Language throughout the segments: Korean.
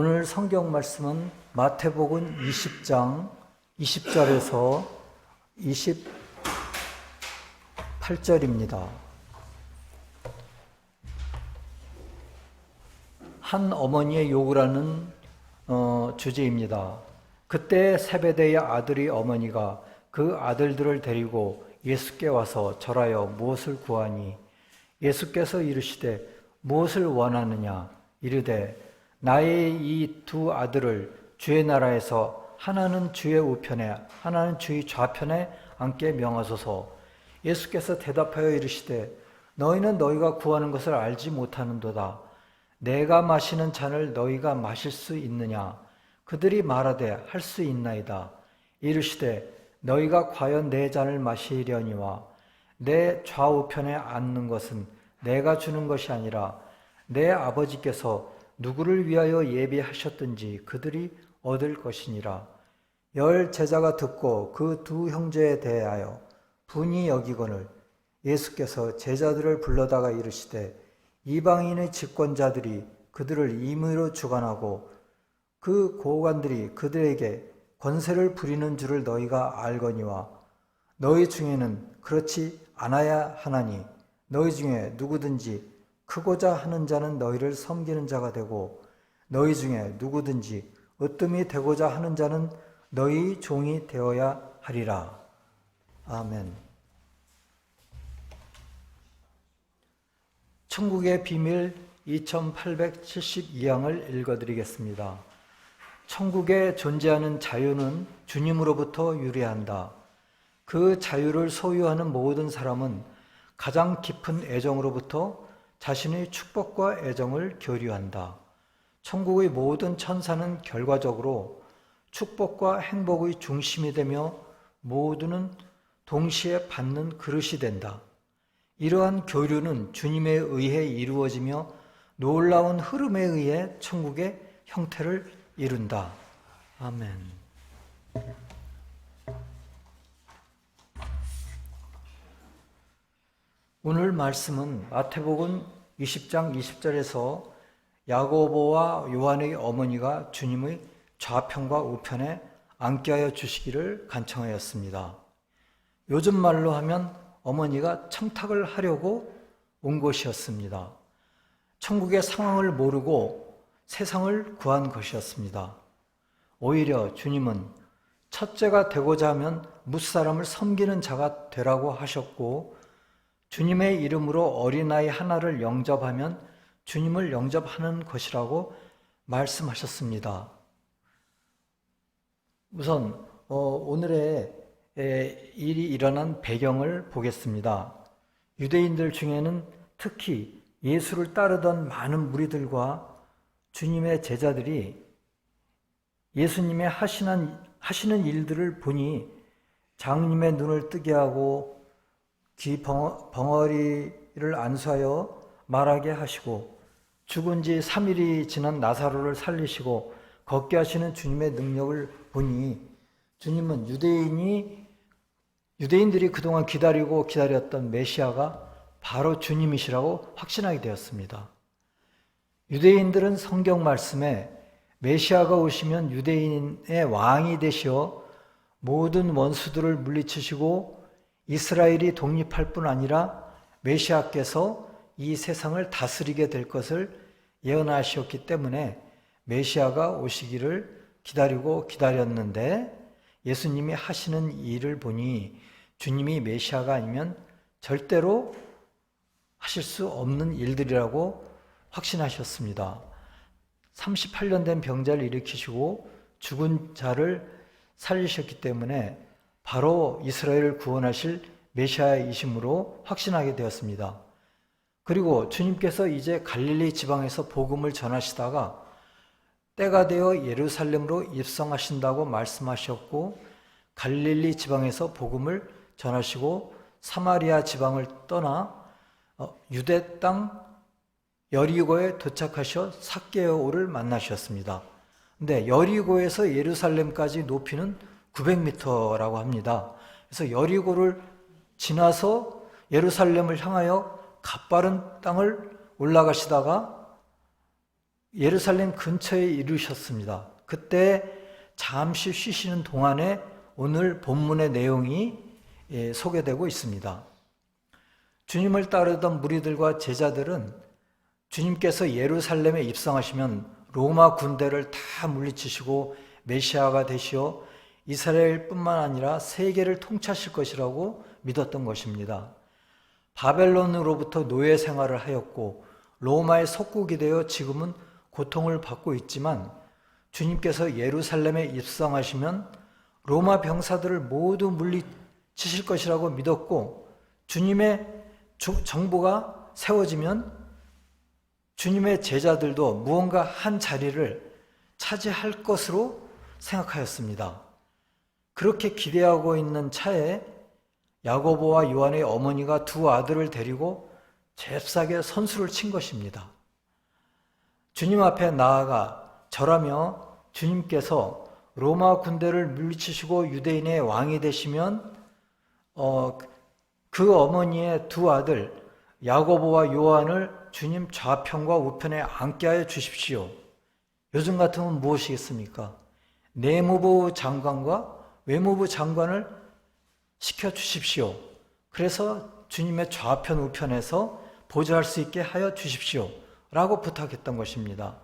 오늘 성경 말씀은 마태복음 20장 20절에서 28절입니다. 한 어머니의 요구를 하는 주제입니다. 그때 세베대의 아들의 어머니가 그 아들들을 데리고 예수께 와서 절하여 무엇을 구하니? 예수께서 이르시되 무엇을 원하느냐? 이르되 나의 이 두 아들을 주의 나라에서 하나는 주의 우편에 하나는 주의 좌편에 앉게 명하소서. 예수께서 대답하여 이르시되 너희는 너희가 구하는 것을 알지 못하는도다. 내가 마시는 잔을 너희가 마실 수 있느냐? 그들이 말하되 할 수 있나이다. 이르시되 너희가 과연 내 잔을 마시려니와 내 좌우편에 앉는 것은 내가 주는 것이 아니라 내 아버지께서 누구를 위하여 예비하셨든지 그들이 얻을 것이니라. 열 제자가 듣고 그 두 형제에 대하여 분이 여기거늘 예수께서 제자들을 불러다가 이르시되 이방인의 집권자들이 그들을 임의로 주관하고 그 고관들이 그들에게 권세를 부리는 줄을 너희가 알거니와 너희 중에는 그렇지 않아야 하나니 너희 중에 누구든지 크고자 하는 자는 너희를 섬기는 자가 되고 너희 중에 누구든지 으뜸이 되고자 하는 자는 너희 종이 되어야 하리라. 아멘. 천국의 비밀 2872항을 읽어드리겠습니다. 천국에 존재하는 자유는 주님으로부터 유래한다. 그 자유를 소유하는 모든 사람은 가장 깊은 애정으로부터 자신의 축복과 애정을 교류한다. 천국의 모든 천사는 결과적으로 축복과 행복의 중심이 되며 모두는 동시에 받는 그릇이 된다. 이러한 교류는 주님에 의해 이루어지며 놀라운 흐름에 의해 천국의 형태를 이룬다. 아멘. 오늘 말씀은 마태복음 20장 20절에서 야고보와 요한의 어머니가 주님의 좌편과 우편에 앉게 하여 주시기를 간청하였습니다. 요즘 말로 하면 어머니가 청탁을 하려고 온 것이었습니다. 천국의 상황을 모르고 세상을 구한 것이었습니다. 오히려 주님은 첫째가 되고자 하면 무사람을 섬기는 자가 되라고 하셨고 주님의 이름으로 어린아이 하나를 영접하면 주님을 영접하는 것이라고 말씀하셨습니다. 우선 오늘의 일이 일어난 배경을 보겠습니다. 유대인들 중에는 특히 예수를 따르던 많은 무리들과 주님의 제자들이 예수님의 하시는 일들을 보니 장님의 눈을 뜨게 하고 귀 벙어리를 안수하여 말하게 하시고 죽은 지 3일이 지난 나사로를 살리시고 걷게 하시는 주님의 능력을 보니 주님은 유대인들이 그동안 기다렸던 메시아가 바로 주님이시라고 확신하게 되었습니다. 유대인들은 성경 말씀에 메시아가 오시면 유대인의 왕이 되시어 모든 원수들을 물리치시고 이스라엘이 독립할 뿐 아니라 메시아께서 이 세상을 다스리게 될 것을 예언하셨기 때문에 메시아가 오시기를 기다렸는데 예수님이 하시는 일을 보니 주님이 메시아가 아니면 절대로 하실 수 없는 일들이라고 확신하셨습니다. 38년 된 병자를 일으키시고 죽은 자를 살리셨기 때문에 바로 이스라엘을 구원하실 메시아이심으로 확신하게 되었습니다. 그리고 주님께서 이제 갈릴리 지방에서 복음을 전하시다가 때가 되어 예루살렘으로 입성하신다고 말씀하셨고 갈릴리 지방에서 복음을 전하시고 사마리아 지방을 떠나 유대 땅 여리고에 도착하셔 삭개오를 만나셨습니다. 근데 여리고에서 예루살렘까지 높이는 900m라고 합니다. 그래서 여리고를 지나서 예루살렘을 향하여 가빠른 땅을 올라가시다가 예루살렘 근처에 이르셨습니다. 그때 잠시 쉬시는 동안에 오늘 본문의 내용이 소개되고 있습니다. 주님을 따르던 무리들과 제자들은 주님께서 예루살렘에 입성하시면 로마 군대를 다 물리치시고 메시아가 되시어 이스라엘뿐만 아니라 세계를 통치하실 것이라고 믿었던 것입니다. 바벨론으로부터 노예 생활을 하였고 로마의 속국이 되어 지금은 고통을 받고 있지만 주님께서 예루살렘에 입성하시면 로마 병사들을 모두 물리치실 것이라고 믿었고 주님의 정부가 세워지면 주님의 제자들도 무언가 한 자리를 차지할 것으로 생각하였습니다. 그렇게 기대하고 있는 차에 야고보와 요한의 어머니가 두 아들을 데리고 잽싸게 선수를 친 것입니다. 주님 앞에 나아가 절하며 주님께서 로마 군대를 물리치시고 유대인의 왕이 되시면 그 어머니의 두 아들 야고보와 요한을 주님 좌편과 우편에 앉게 하여 주십시오. 요즘 같으면 무엇이겠습니까? 내무부 장관과 외무부 장관을 시켜 주십시오. 그래서 주님의 좌편 우편에서 보좌할 수 있게 하여 주십시오. 라고 부탁했던 것입니다.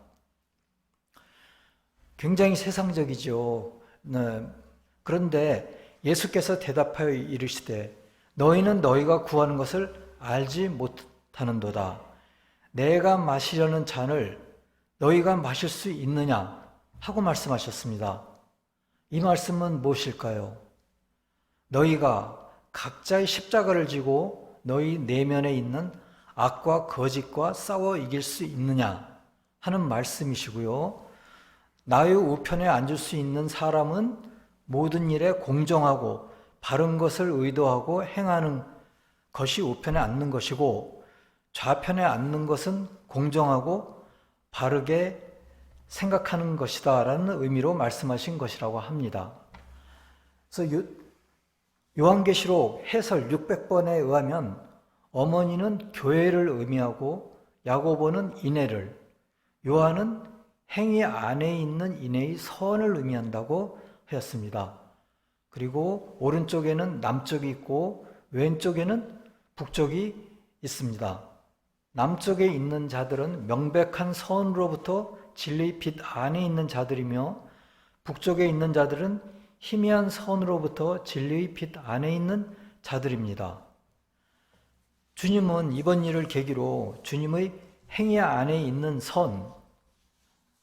굉장히 세상적이죠. 네. 그런데 예수께서 대답하여 이르시되 너희는 너희가 구하는 것을 알지 못하는도다. 내가 마시려는 잔을 너희가 마실 수 있느냐 하고 말씀하셨습니다. 이 말씀은 무엇일까요? 너희가 각자의 십자가를 지고 너희 내면에 있는 악과 거짓과 싸워 이길 수 있느냐 하는 말씀이시고요. 나의 우편에 앉을 수 있는 사람은 모든 일에 공정하고 바른 것을 의도하고 행하는 것이 우편에 앉는 것이고 좌편에 앉는 것은 공정하고 바르게 생각하는 것이다 라는 의미로 말씀하신 것이라고 합니다. 그래서 요한계시록 해설 600번에 의하면 어머니는 교회를 의미하고 야고보는 인애를, 요한은 행위 안에 있는 인애의 선을 의미한다고 하였습니다. 그리고 오른쪽에는 남쪽이 있고 왼쪽에는 북쪽이 있습니다. 남쪽에 있는 자들은 명백한 선으로부터 진리의 빛 안에 있는 자들이며 북쪽에 있는 자들은 희미한 선으로부터 진리의 빛 안에 있는 자들입니다. 주님은 이번 일을 계기로 주님의 행위 안에 있는 선,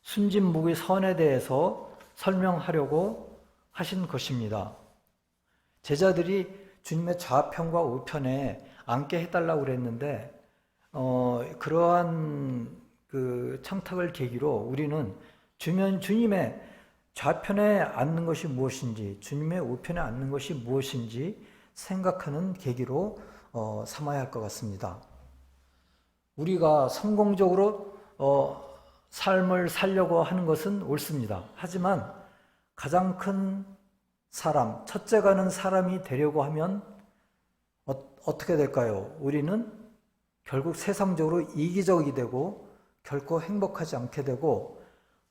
순진무구의 선에 대해서 설명하려고 하신 것입니다. 제자들이 주님의 좌편과 우편에 앉게 해달라고 그랬는데 그러한 청탁을 계기로 우리는 주님의 좌편에 앉는 것이 무엇인지 주님의 우편에 앉는 것이 무엇인지 생각하는 계기로 삼아야 할 것 같습니다. 우리가 성공적으로 삶을 살려고 하는 것은 옳습니다. 하지만 가장 큰 사람, 첫째가는 사람이 되려고 하면 어떻게 될까요? 우리는 결국 세상적으로 이기적이 되고 결코 행복하지 않게 되고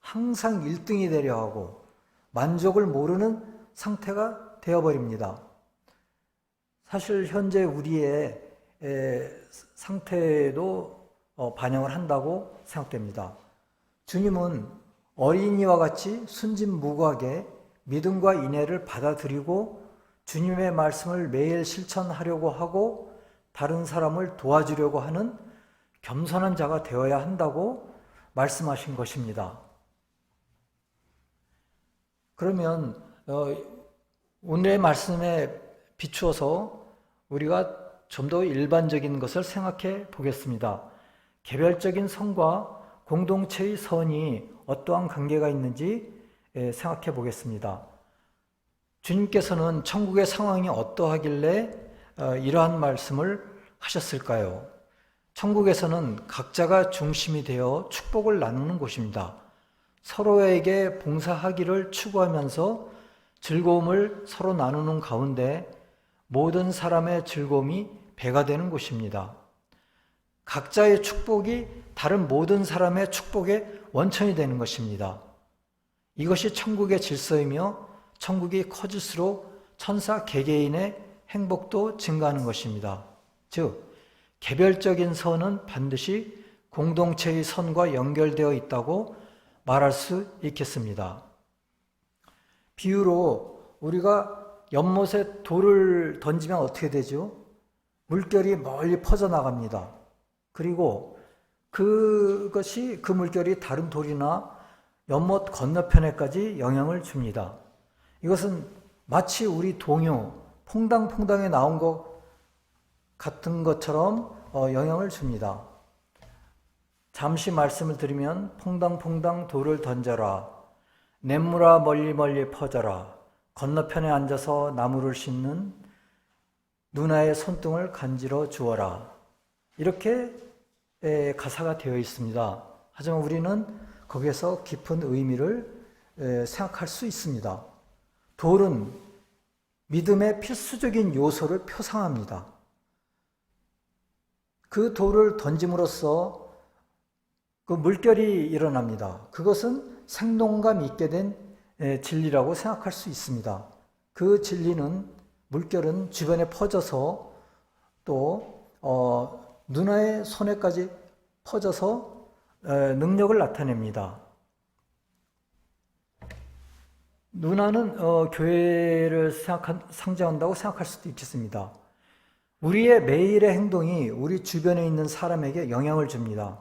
항상 1등이 되려 하고 만족을 모르는 상태가 되어버립니다. 사실 현재 우리의 상태도 반영을 한다고 생각됩니다. 주님은 어린이와 같이 순진무구하게 믿음과 인애를 받아들이고 주님의 말씀을 매일 실천하려고 하고 다른 사람을 도와주려고 하는 겸손한 자가 되어야 한다고 말씀하신 것입니다. 그러면 오늘의 말씀에 비추어서 우리가 좀 더 일반적인 것을 생각해 보겠습니다. 개별적인 선과 공동체의 선이 어떠한 관계가 있는지 생각해 보겠습니다. 주님께서는 천국의 상황이 어떠하길래 이러한 말씀을 하셨을까요? 천국에서는 각자가 중심이 되어 축복을 나누는 곳입니다. 서로에게 봉사하기를 추구하면서 즐거움을 서로 나누는 가운데 모든 사람의 즐거움이 배가 되는 곳입니다. 각자의 축복이 다른 모든 사람의 축복의 원천이 되는 것입니다. 이것이 천국의 질서이며 천국이 커질수록 천사 개개인의 행복도 증가하는 것입니다. 즉, 개별적인 선은 반드시 공동체의 선과 연결되어 있다고 말할 수 있겠습니다. 비유로 우리가 연못에 돌을 던지면 어떻게 되죠? 물결이 멀리 퍼져나갑니다. 그리고 그 물결이 다른 돌이나 연못 건너편에까지 영향을 줍니다. 이것은 마치 우리 동요, 퐁당퐁당에 나온 것 같은 것처럼 영향을 줍니다. 잠시 말씀을 드리면 퐁당퐁당 돌을 던져라. 냇물아 멀리 멀리 퍼져라. 건너편에 앉아서 나무를 심는 누나의 손등을 간지러 주어라. 이렇게 가사가 되어 있습니다. 하지만 우리는 거기에서 깊은 의미를 생각할 수 있습니다. 돌은 믿음의 필수적인 요소를 표상합니다. 그 돌을 던짐으로써 그 물결이 일어납니다. 그것은 생동감 있게 된 진리라고 생각할 수 있습니다. 그 진리는, 물결은 주변에 퍼져서 또 누나의 손에까지 퍼져서 능력을 나타냅니다. 누나는 교회를 상징한다고 생각할 수도 있겠습니다. 우리의 매일의 행동이 우리 주변에 있는 사람에게 영향을 줍니다.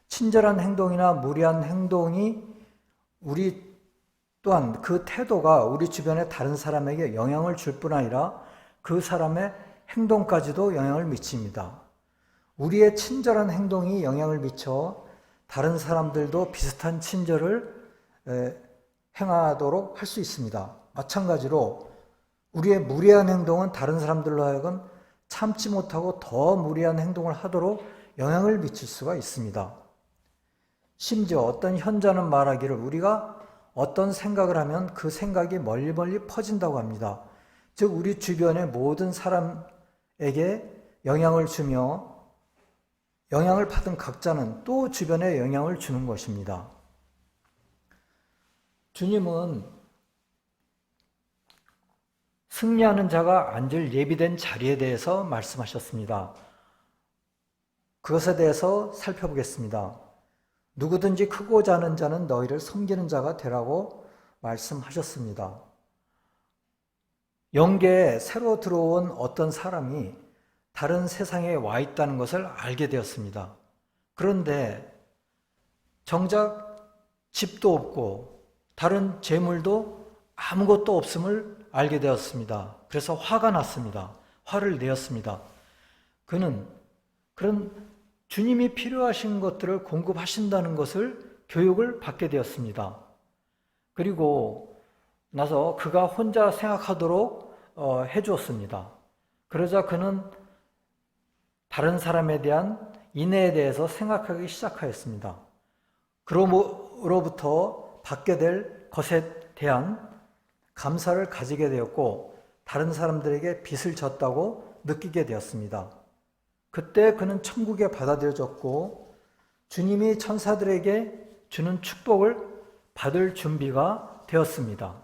친절한 행동이나 무례한 행동이 우리 또한 그 태도가 우리 주변의 다른 사람에게 영향을 줄 뿐 아니라 그 사람의 행동까지도 영향을 미칩니다. 우리의 친절한 행동이 영향을 미쳐 다른 사람들도 비슷한 친절을 행하도록 할 수 있습니다. 마찬가지로 우리의 무례한 행동은 다른 사람들로 하여금 참지 못하고 더 무례한 행동을 하도록 영향을 미칠 수가 있습니다. 심지어 어떤 현자는 말하기를 우리가 어떤 생각을 하면 그 생각이 멀리 퍼진다고 합니다. 즉 우리 주변의 모든 사람에게 영향을 주며 영향을 받은 각자는 또 주변에 영향을 주는 것입니다. 주님은 승리하는 자가 앉을 예비된 자리에 대해서 말씀하셨습니다. 그것에 대해서 살펴보겠습니다. 누구든지 크고 작은 자는 너희를 섬기는 자가 되라고 말씀하셨습니다. 영계에 새로 들어온 어떤 사람이 다른 세상에 와 있다는 것을 알게 되었습니다. 그런데 정작 집도 없고 다른 재물도 아무것도 없음을 알게 되었습니다. 그래서 화가 났습니다. 화를 내었습니다. 그는 그런 주님이 필요하신 것들을 공급하신다는 것을 교육을 받게 되었습니다. 그리고 나서 그가 혼자 생각하도록 해주었습니다. 그러자 그는 다른 사람에 대한 인애에 대해서 생각하기 시작하였습니다. 그로부터 받게 될 것에 대한 감사를 가지게 되었고 다른 사람들에게 빚을 졌다고 느끼게 되었습니다. 그때 그는 천국에 받아들여졌고 주님이 천사들에게 주는 축복을 받을 준비가 되었습니다.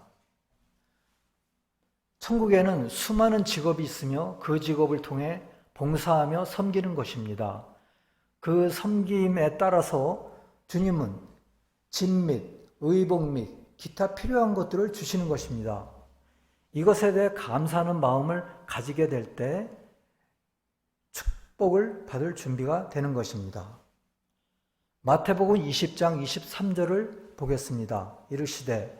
천국에는 수많은 직업이 있으며 그 직업을 통해 봉사하며 섬기는 것입니다. 그 섬김에 따라서 주님은 집 및 의복 및 기타 필요한 것들을 주시는 것입니다. 이것에 대해 감사하는 마음을 가지게 될 때 축복을 받을 준비가 되는 것입니다. 마태복음 20장 23절을 보겠습니다. 이르시되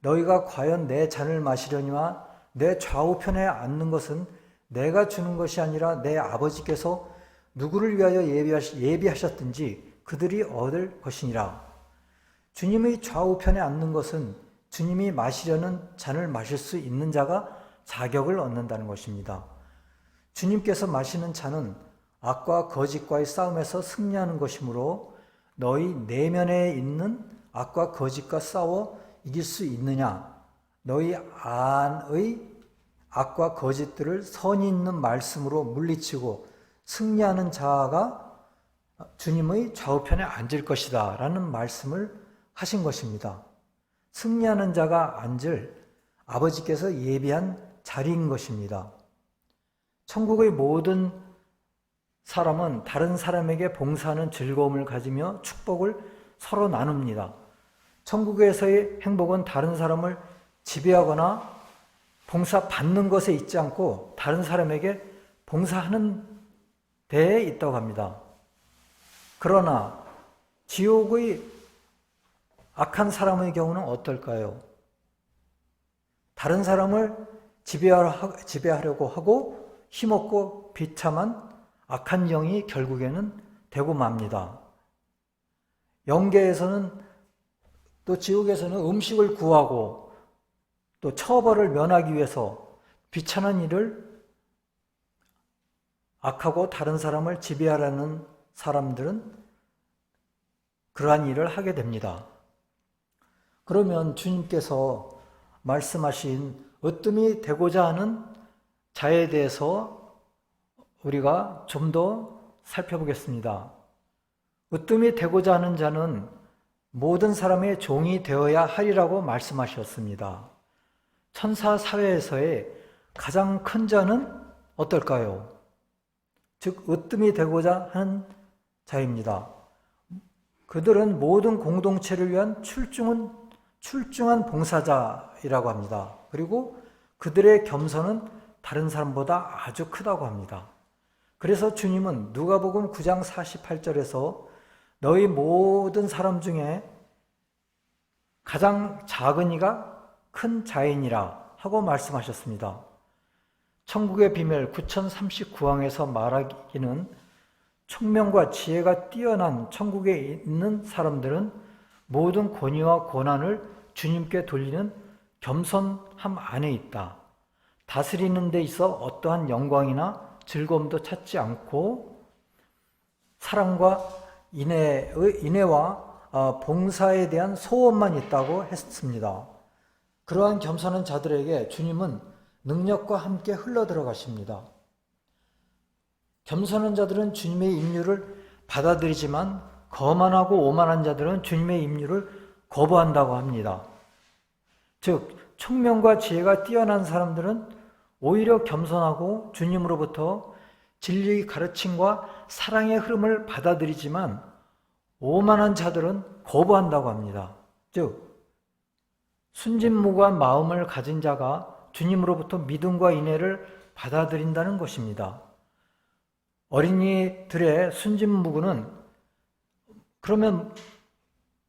너희가 과연 내 잔을 마시려니와 내 좌우편에 앉는 것은 내가 주는 것이 아니라 내 아버지께서 누구를 위하여 예비하셨든지 그들이 얻을 것이니라. 주님의 좌우편에 앉는 것은 주님이 마시려는 잔을 마실 수 있는 자가 자격을 얻는다는 것입니다. 주님께서 마시는 잔은 악과 거짓과의 싸움에서 승리하는 것이므로 너희 내면에 있는 악과 거짓과 싸워 이길 수 있느냐? 너희 안의 악과 거짓들을 선이 있는 말씀으로 물리치고 승리하는 자가 주님의 좌우편에 앉을 것이다 라는 말씀을 하신 것입니다. 승리하는 자가 앉을 아버지께서 예비한 자리인 것입니다. 천국의 모든 사람은 다른 사람에게 봉사하는 즐거움을 가지며 축복을 서로 나눕니다. 천국에서의 행복은 다른 사람을 지배하거나 봉사받는 것에 있지 않고 다른 사람에게 봉사하는 데에 있다고 합니다. 그러나 지옥의 악한 사람의 경우는 어떨까요? 다른 사람을 지배하려고 하고 힘없고 비참한 악한 영이 결국에는 되고 맙니다. 영계에서는 또 지옥에서는 음식을 구하고 또 처벌을 면하기 위해서 비참한 일을 악하고 다른 사람을 지배하려는 사람들은 그러한 일을 하게 됩니다. 그러면 주님께서 말씀하신 으뜸이 되고자 하는 자에 대해서 우리가 좀 더 살펴보겠습니다. 으뜸이 되고자 하는 자는 모든 사람의 종이 되어야 하리라고 말씀하셨습니다. 천사 사회에서의 가장 큰 자는 어떨까요? 즉 으뜸이 되고자 하는 자입니다. 그들은 모든 공동체를 위한 출중한 봉사자이라고 합니다. 그리고 그들의 겸손은 다른 사람보다 아주 크다고 합니다. 그래서 주님은 누가복음 9장 48절에서 너희 모든 사람 중에 가장 작은 이가 큰 자이니라 하고 말씀하셨습니다. 천국의 비밀 9039항에서 말하기는 총명과 지혜가 뛰어난 천국에 있는 사람들은 모든 권위와 고난을 주님께 돌리는 겸손함 안에 있다. 다스리는 데 있어 어떠한 영광이나 즐거움도 찾지 않고 사랑과 인애와 봉사에 대한 소원만 있다고 했습니다. 그러한 겸손한 자들에게 주님은 능력과 함께 흘러들어가십니다. 겸손한 자들은 주님의 임무를 받아들이지만 거만하고 오만한 자들은 주님의 임무를 거부한다고 합니다. 즉 총명과 지혜가 뛰어난 사람들은 오히려 겸손하고 주님으로부터 진리의 가르침과 사랑의 흐름을 받아들이지만 오만한 자들은 거부한다고 합니다. 즉 순진무구한 마음을 가진 자가 주님으로부터 믿음과 인애를 받아들인다는 것입니다. 어린이들의 순진무구는 그러면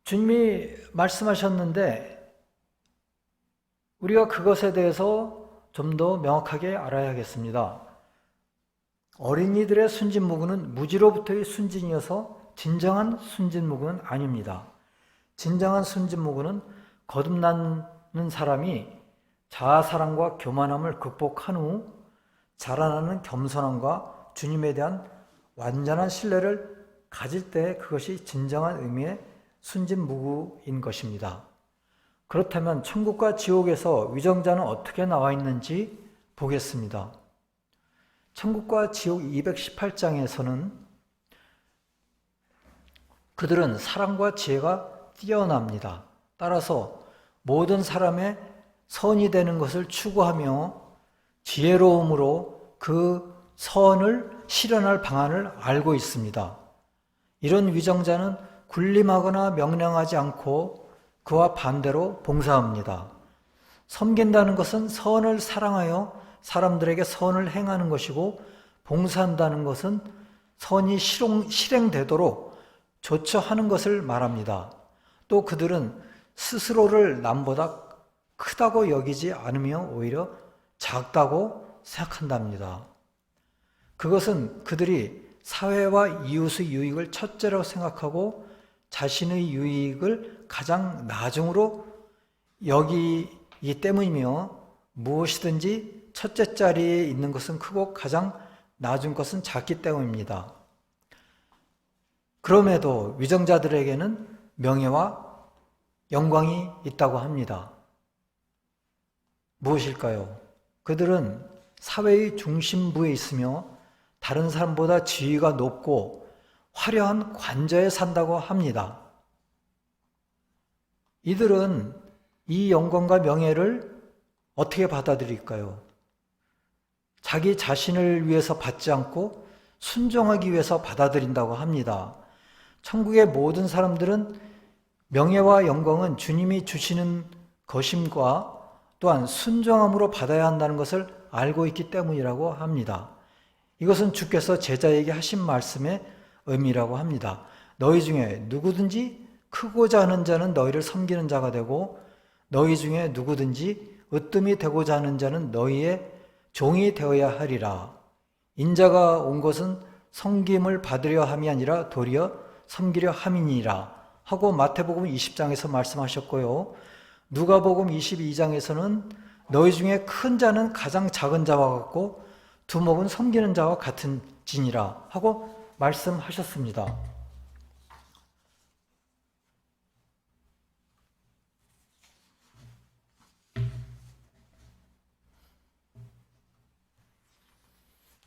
주님이 말씀하셨는데 우리가 그것에 대해서 좀 더 명확하게 알아야겠습니다. 어린이들의 순진무구는 무지로부터의 순진이어서 진정한 순진무구는 아닙니다. 진정한 순진무구는 거듭나는 사람이 자아사랑과 교만함을 극복한 후 자라나는 겸손함과 주님에 대한 완전한 신뢰를 가질 때 그것이 진정한 의미의 순진무구인 것입니다. 그렇다면 천국과 지옥에서 위정자는 어떻게 나와 있는지 보겠습니다. 천국과 지옥 218장에서는 그들은 사랑과 지혜가 뛰어납니다. 따라서 모든 사람의 선이 되는 것을 추구하며 지혜로움으로 그 선을 실현할 방안을 알고 있습니다. 이런 위정자는 군림하거나 명령하지 않고 그와 반대로 봉사합니다. 섬긴다는 것은 선을 사랑하여 사람들에게 선을 행하는 것이고 봉사한다는 것은 선이 실행되도록 조처하는 것을 말합니다. 또 그들은 스스로를 남보다 크다고 여기지 않으며 오히려 작다고 생각한답니다. 그것은 그들이 사회와 이웃의 유익을 첫째로 생각하고 자신의 유익을 가장 나중으로 여기기 때문이며 무엇이든지 첫째 자리에 있는 것은 크고 가장 낮은 것은 작기 때문입니다. 그럼에도 위정자들에게는 명예와 영광이 있다고 합니다. 무엇일까요? 그들은 사회의 중심부에 있으며 다른 사람보다 지위가 높고 화려한 관저에 산다고 합니다. 이들은 이 영광과 명예를 어떻게 받아들일까요? 자기 자신을 위해서 받지 않고 순종하기 위해서 받아들인다고 합니다. 천국의 모든 사람들은 명예와 영광은 주님이 주시는 것임과 또한 순종함으로 받아야 한다는 것을 알고 있기 때문이라고 합니다. 이것은 주께서 제자에게 하신 말씀의 의미라고 합니다. 너희 중에 누구든지 크고자 하는 자는 너희를 섬기는 자가 되고 너희 중에 누구든지 으뜸이 되고자 하는 자는 너희의 종이 되어야 하리라. 인자가 온 것은 섬김을 받으려 함이 아니라 도리어 섬기려 함이니라 하고 마태복음 20장에서 말씀하셨고요. 누가복음 22장에서는 너희 중에 큰 자는 가장 작은 자와 같고 두목은 섬기는 자와 같은 지니라 하고 말씀하셨습니다.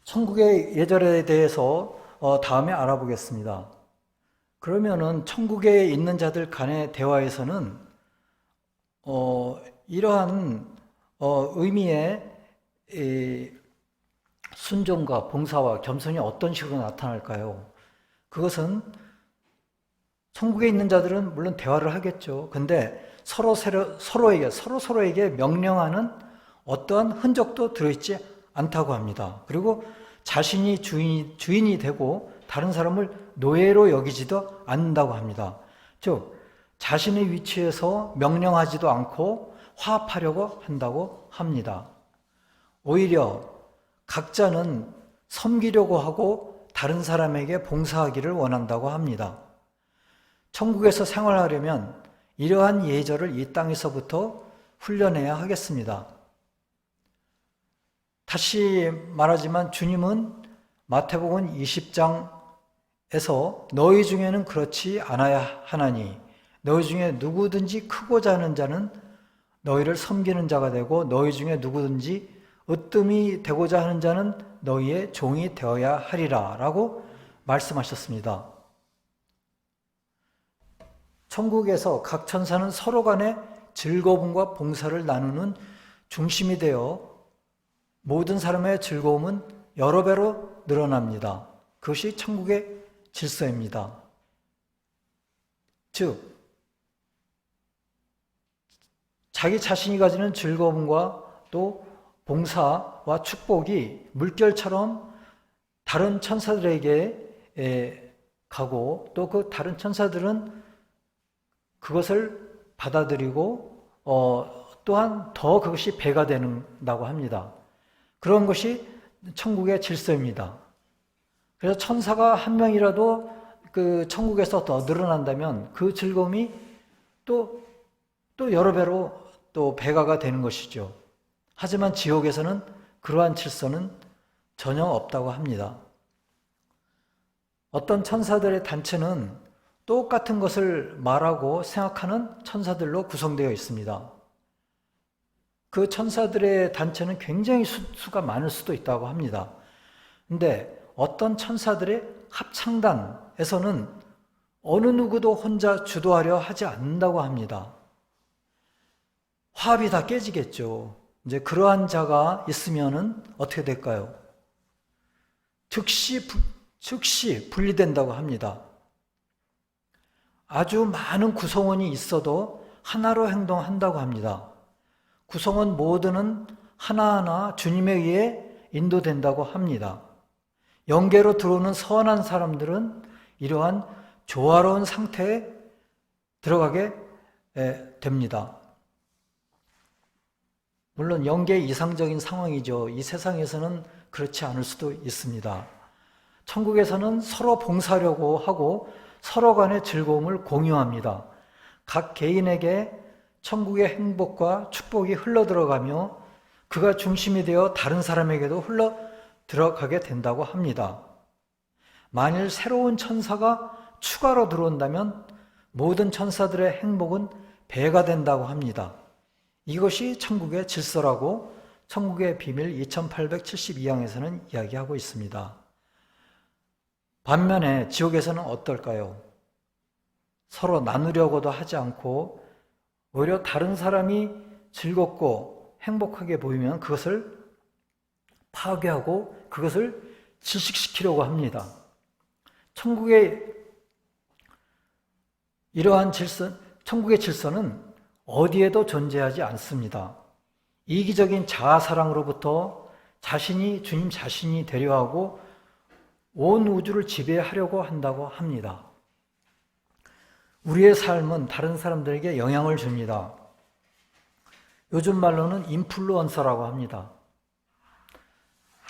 천국의 예절에 대해서 다음에 알아보겠습니다. 그러면은 천국에 있는 자들 간의 대화에서는 이러한 의미의 순종과 봉사와 겸손이 어떤 식으로 나타날까요? 그것은 천국에 있는 자들은 물론 대화를 하겠죠. 근데 서로에게 명령하는 어떠한 흔적도 들어있지 않다고 합니다. 그리고 자신이 주인이 되고 다른 사람을 노예로 여기지도 않는다고 합니다. 즉, 자신의 위치에서 명령하지도 않고 화합하려고 한다고 합니다. 오히려 각자는 섬기려고 하고 다른 사람에게 봉사하기를 원한다고 합니다. 천국에서 생활하려면 이러한 예절을 이 땅에서부터 훈련해야 하겠습니다. 다시 말하지만 주님은 마태복음 20장에서 너희 중에는 그렇지 않아야 하나니 너희 중에 누구든지 크고자 하는 자는 너희를 섬기는 자가 되고 너희 중에 누구든지 으뜸이 되고자 하는 자는 너희의 종이 되어야 하리라 라고 말씀하셨습니다. 천국에서 각 천사는 서로 간의 즐거움과 봉사를 나누는 중심이 되어 모든 사람의 즐거움은 여러 배로 늘어납니다. 그것이 천국의 질서입니다. 즉, 자기 자신이 가지는 즐거움과 또 봉사와 축복이 물결처럼 다른 천사들에게 가고 또 그 다른 천사들은 그것을 받아들이고 또한 더 그것이 배가 된다고 합니다. 그런 것이 천국의 질서입니다. 그래서 천사가 한 명이라도 그 천국에서 더 늘어난다면 그 즐거움이 또 여러 배로 또 배가가 되는 것이죠. 하지만 지옥에서는 그러한 질서는 전혀 없다고 합니다. 어떤 천사들의 단체는 똑같은 것을 말하고 생각하는 천사들로 구성되어 있습니다. 그 천사들의 단체는 굉장히 수가 많을 수도 있다고 합니다. 근데 어떤 천사들의 합창단에서는 어느 누구도 혼자 주도하려 하지 않는다고 합니다. 화합이 다 깨지겠죠. 이제 그러한 자가 있으면은 어떻게 될까요? 즉시 분리된다고 합니다. 아주 많은 구성원이 있어도 하나로 행동한다고 합니다. 구성원 모두는 하나하나 주님에 의해 인도된다고 합니다. 영계로 들어오는 선한 사람들은 이러한 조화로운 상태에 들어가게 됩니다. 물론 영계 이상적인 상황이죠. 이 세상에서는 그렇지 않을 수도 있습니다. 천국에서는 서로 봉사하려고 하고 서로 간의 즐거움을 공유합니다. 각 개인에게 천국의 행복과 축복이 흘러들어가며 그가 중심이 되어 다른 사람에게도 흘러 들어가게 된다고 합니다. 만일 새로운 천사가 추가로 들어온다면 모든 천사들의 행복은 배가 된다고 합니다. 이것이 천국의 질서라고 천국의 비밀 2872항에서는 이야기하고 있습니다. 반면에 지옥에서는 어떨까요? 서로 나누려고도 하지 않고 오히려 다른 사람이 즐겁고 행복하게 보이면 그것을 파괴하고 그것을 질식시키려고 합니다. 천국의 천국의 질서는 어디에도 존재하지 않습니다. 이기적인 자아사랑으로부터 주님 자신이 되려 하고 온 우주를 지배하려고 한다고 합니다. 우리의 삶은 다른 사람들에게 영향을 줍니다. 요즘 말로는 인플루언서라고 합니다.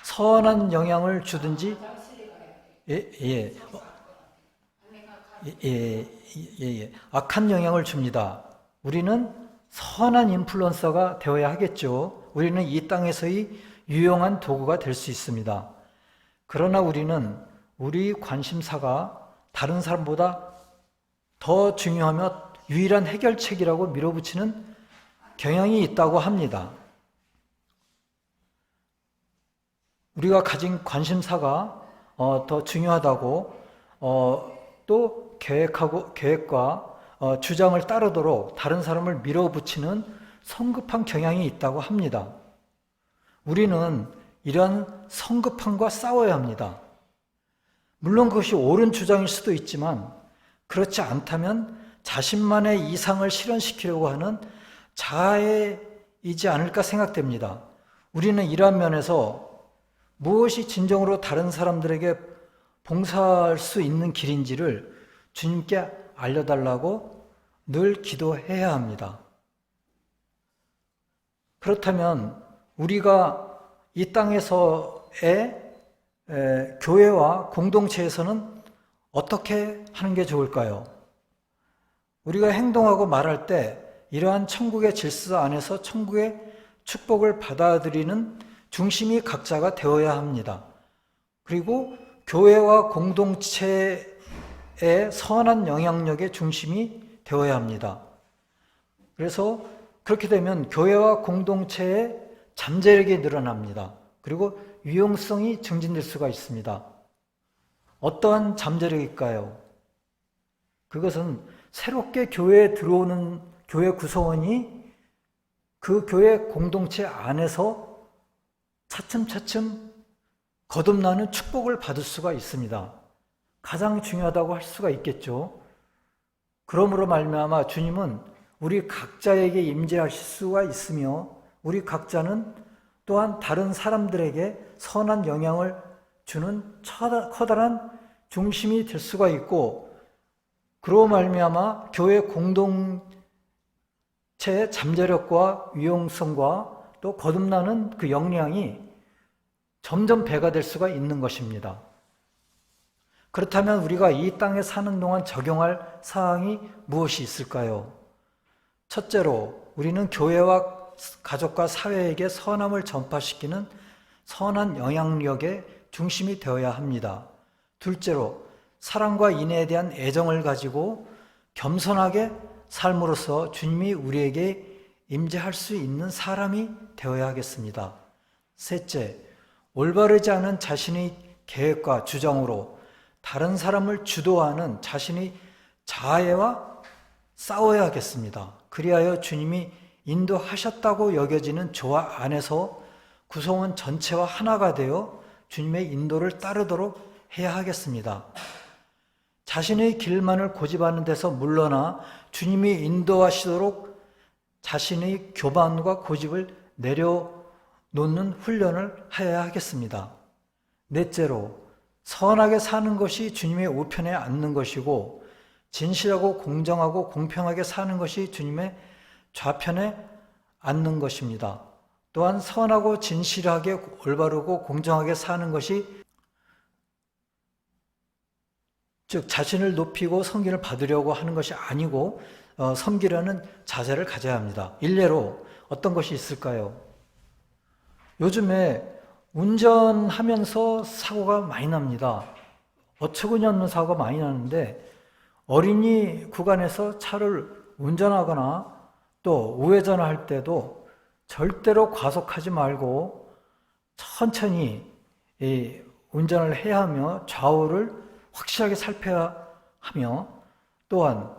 선한 영향을 주든지, 악한 영향을 줍니다. 우리는 선한 인플루언서가 되어야 하겠죠. 우리는 이 땅에서의 유용한 도구가 될 수 있습니다. 그러나 우리는 우리 관심사가 다른 사람보다 더 중요하며 유일한 해결책이라고 밀어붙이는 경향이 있다고 합니다. 우리가 가진 관심사가 더 중요하다고 또 계획과 주장을 따르도록 다른 사람을 밀어붙이는 성급한 경향이 있다고 합니다. 우리는 이런 성급함과 싸워야 합니다. 물론 그것이 옳은 주장일 수도 있지만 그렇지 않다면 자신만의 이상을 실현시키려고 하는 자아이지 않을까 생각됩니다. 우리는 이러한 면에서 무엇이 진정으로 다른 사람들에게 봉사할 수 있는 길인지를 주님께 알려달라고 늘 기도해야 합니다. 그렇다면 우리가 이 땅에서의 교회와 공동체에서는 어떻게 하는 게 좋을까요? 우리가 행동하고 말할 때 이러한 천국의 질서 안에서 천국의 축복을 받아들이는 중심이 각자가 되어야 합니다. 그리고 교회와 공동체의 선한 영향력의 중심이 되어야 합니다. 그래서 그렇게 되면 교회와 공동체의 잠재력이 늘어납니다. 그리고 유용성이 증진될 수가 있습니다. 어떠한 잠재력일까요? 그것은 새롭게 교회에 들어오는 교회 구성원이 그 교회 공동체 안에서 차츰차츰 거듭나는 축복을 받을 수가 있습니다. 가장 중요하다고 할 수가 있겠죠. 그러므로 말미암아 주님은 우리 각자에게 임재하실 수가 있으며 우리 각자는 또한 다른 사람들에게 선한 영향을 주는 커다란 중심이 될 수가 있고 그로 말미암아 교회 공동체의 잠재력과 유용성과 또 거듭나는 그 역량이 점점 배가 될 수가 있는 것입니다. 그렇다면 우리가 이 땅에 사는 동안 적용할 사항이 무엇이 있을까요? 첫째로 우리는 교회와 가족과 사회에게 선함을 전파시키는 선한 영향력의 중심이 되어야 합니다. 둘째로 사랑과 인애에 대한 애정을 가지고 겸손하게 삶으로써 주님이 우리에게 임재할 수 있는 사람이 되어야 하겠습니다. 셋째, 올바르지 않은 자신의 계획과 주장으로 다른 사람을 주도하는 자신의 자아와 싸워야 하겠습니다. 그리하여 주님이 인도하셨다고 여겨지는 조화 안에서 구성원 전체와 하나가 되어 주님의 인도를 따르도록 해야 하겠습니다. 자신의 길만을 고집하는 데서 물러나 주님이 인도하시도록 자신의 교만과 고집을 내려놓는 훈련을 해야 하겠습니다. 넷째로 선하게 사는 것이 주님의 우편에 앉는 것이고 진실하고 공정하고 공평하게 사는 것이 주님의 좌편에 앉는 것입니다. 또한 선하고 진실하게 올바르고 공정하게 사는 것이 즉 자신을 높이고 섬김을 받으려고 하는 것이 아니고 섬기려는 자세를 가져야 합니다. 일례로 어떤 것이 있을까요? 요즘에 운전하면서 사고가 많이 납니다. 어처구니 없는 사고가 많이 나는데 어린이 구간에서 차를 운전하거나 또 우회전을 할 때도 절대로 과속하지 말고 천천히 운전을 해야 하며 좌우를 확실하게 살펴야 하며, 또한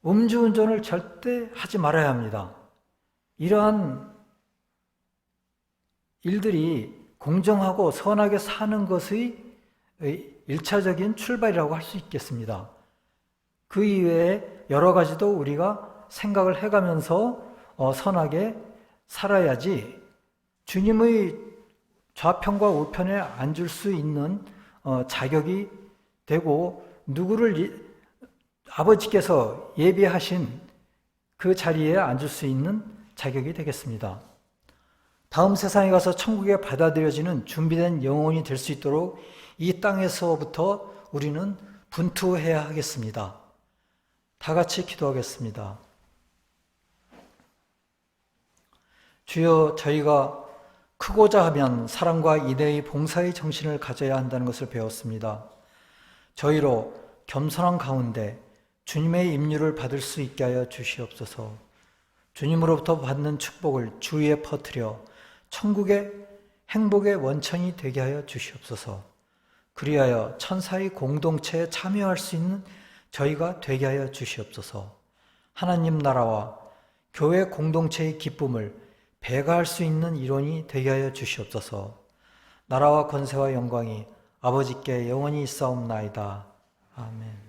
음주운전을 절대 하지 말아야 합니다. 이러한 일들이 공정하고 선하게 사는 것의 1차적인 출발이라고 할 수 있겠습니다. 그 이외에 여러 가지도 우리가 생각을 해가면서 선하게 살아야지 주님의 좌편과 우편에 앉을 수 있는 자격이 되고, 누구를 아버지께서 예비하신 그 자리에 앉을 수 있는 자격이 되겠습니다. 다음 세상에 가서 천국에 받아들여지는 준비된 영혼이 될 수 있도록 이 땅에서부터 우리는 분투해야 하겠습니다. 다 같이 기도하겠습니다. 주여, 저희가 크고자 하면 사랑과 인애의 봉사의 정신을 가져야 한다는 것을 배웠습니다. 저희로 겸손한 가운데 주님의 임류를 받을 수 있게 하여 주시옵소서. 주님으로부터 받는 축복을 주위에 퍼뜨려 천국의 행복의 원천이 되게 하여 주시옵소서. 그리하여 천사의 공동체에 참여할 수 있는 저희가 되게 하여 주시옵소서. 하나님 나라와 교회 공동체의 기쁨을 배가할 수 있는 일원이 되게 하여 주시옵소서. 나라와 권세와 영광이 아버지께 영원히 있사옵나이다. 아멘.